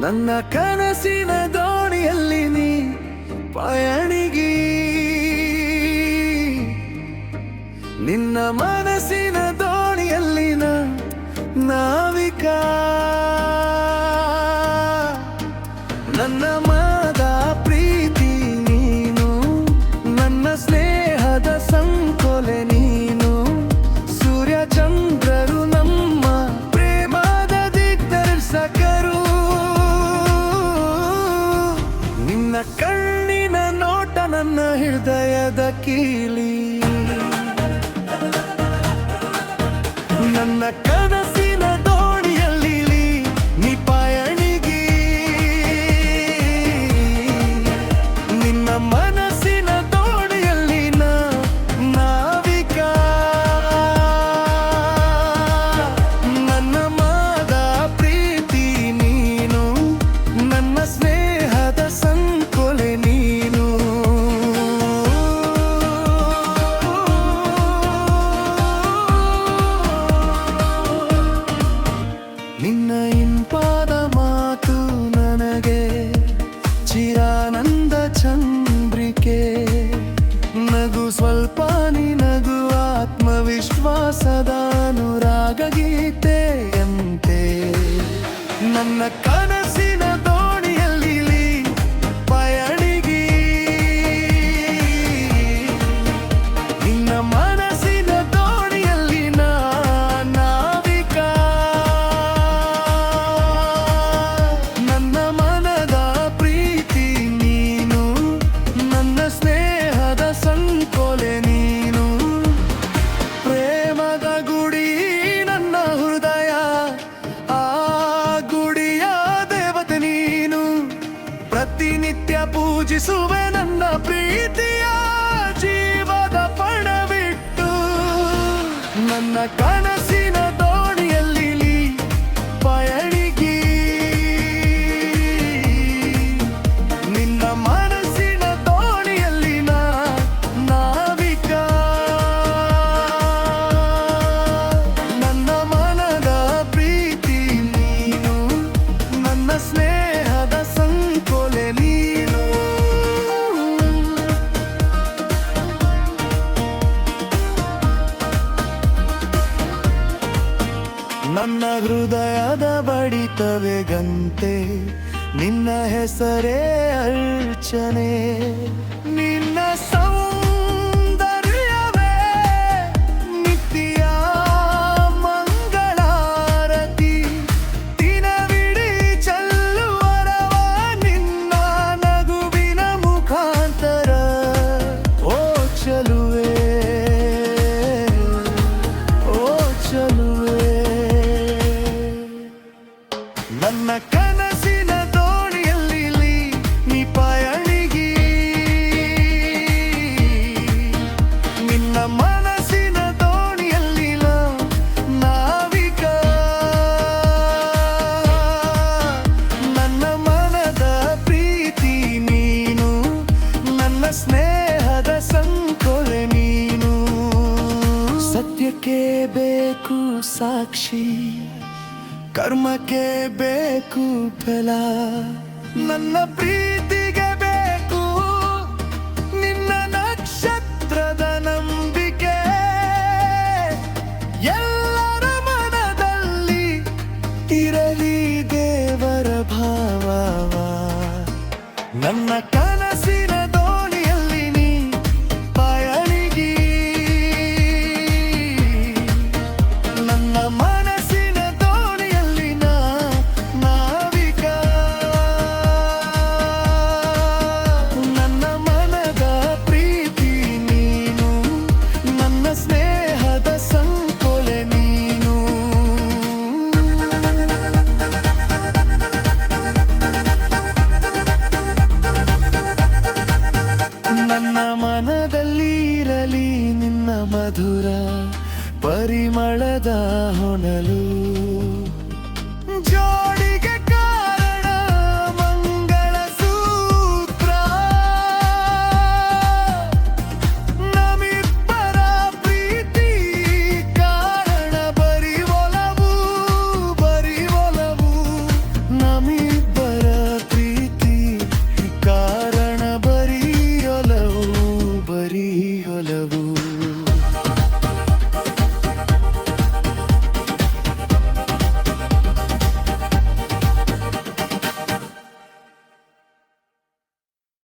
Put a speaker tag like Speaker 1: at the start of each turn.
Speaker 1: ನನ್ನ ಕನಸಿನ ದೋಣಿಯಲ್ಲಿ ನೀ ಪಯಣಿಗಿ, ನಿನ್ನ ಮನಸ್ಸಿನ ದೋಣಿಯಲ್ಲಿನ ನಾವಿಕ. ನನ್ನ ಮದ ಪ್ರೀತಿ ನೀನು, ನನ್ನ ಸ್ನೇಹದ ಸಂಕೋಲೆ ನೀನು. ಸೂರ್ಯ ಚಂದ್ರರು ನಮ್ಮ ಪ್ರೇಮದ ದಿಗ್ದರ್ಶಕರು. ನಿನ್ನ ಕಣ್ಣಿನ ನೋಟ ನನ್ನ ಹೃದಯದ ಕೀಲಿ. ನನ್ನ ಕನಸಿನ ದೋಣಿಯಲ್ಲಿ ನೀ ಪಯಣಿಗಿ, ನಿನ್ನ ಮನಸ್ಸಿನ ದೋಣಿಯಲ್ಲಿ ನಾವಿಕ. ನನ್ನ ಮದ ಪ್ರೀತಿ ನೀನು, ನನ್ನ ಸ್ನೇಹದ ಸಂಕೋಲೆ ನೀನು. ನಿನ್ನ ಇಂಪಾದ ಮಾತು ನನಗೆ ಚಿರಾನಂದ ಚಂದ್ರಿಕೆ. ನಗು ಸ್ವಲ್ಪ ನಿನಗು ಆತ್ಮವಿಶ್ವಾಸದ ಅನುರಾಗ ಗೀತೆಯಂತೆ. ನನ್ನ ಕನಸಿನ ದೋಣಿಯಲ್ಲಿ ಪಯಣಿಗಿ, ನಿನ್ನ ಮನಸ್ಸಿನ ದೋಣಿಯಲ್ಲಿ ನಾವಿಕ. ನನ್ನ ಮನದ ಪ್ರೀತಿ ನೀನು, ನನ್ನ ಸ್ನೇಹದ ಸಂಕೋಲೆ ನೀನು. ಪ್ರೇಮದ ಗುಡಿ ನನ್ನ ಹೃದಯ, ಆ ಗುಡಿಯ ದೇವತೆ ನೀನು. ಪ್ರತಿನಿತ್ಯ ಪೂಜಿಸುವೆ ನನ್ನ ಪ್ರೀತಿಯ ಜೀವದ ಪಣವಿಟ್ಟು. ನನ್ನ ಕನಸಿನ ದೋಣಿಯಲ್ಲಿ ಪಯಣಿಗಿ, ನಿನ್ನ ಮನಸ್ಸಿನ ದೋಣಿಯಲ್ಲಿ ನಾವಿಕ. ನನ್ನ ಮನದ ಪ್ರೀತಿ ನೀನು, ನನ್ನ ಸ್ನೇಹದ ಸಂಕೋಲೆ ನೀನು. ನನ್ನ ಹೃದಯದ ಬಡಿತವೇ ಗಂತೆ, ನಿನ್ನ ಹೆಸರೇ ಅರ್ಚನೆ. ನಿನ್ನ ಸೌಂದರ್ಯವೇ ನಿತ್ಯ ಮಂಗಳಾರತಿ. ದಿನವಿಡೀ ಚೆಲ್ಲುವರವ ನಿನ್ನ ನಗುವಿನ ಮುಖಾಂತರ. ಓ ಚಲುವೆ, ಓ ಚಲುವೆ. ನನ್ನ ಕನಸಿನ ದೋಣಿಯಲ್ಲಿ ನೀ ಪಯಣಿಗಿ, ನಿನ್ನ ಮನಸ್ಸಿನ ದೋಣಿಯಲ್ಲಿ ನಾವಿಕ. ನನ್ನ ಮನದ ಪ್ರೀತಿ ನೀನು, ನನ್ನ ಸ್ನೇಹದ ಸಂಕೋಲೆ ನೀನು. ಸತ್ಯಕ್ಕೆ ಬೇಕು ಸಾಕ್ಷಿ, ಕರ್ಮಕ್ಕೆ ಬೇಕು ಫಲ. ನನ್ನ ಪ್ರೀತಿಗೆ ಬೇಕು ನಿನ್ನ ನಕ್ಷತ್ರದ ನಂಬಿಕೆ. ಎಲ್ಲರ ಮನದಲ್ಲಿ ಇರಲಿ ದೇವರ ಭಾವ. ನನ್ನ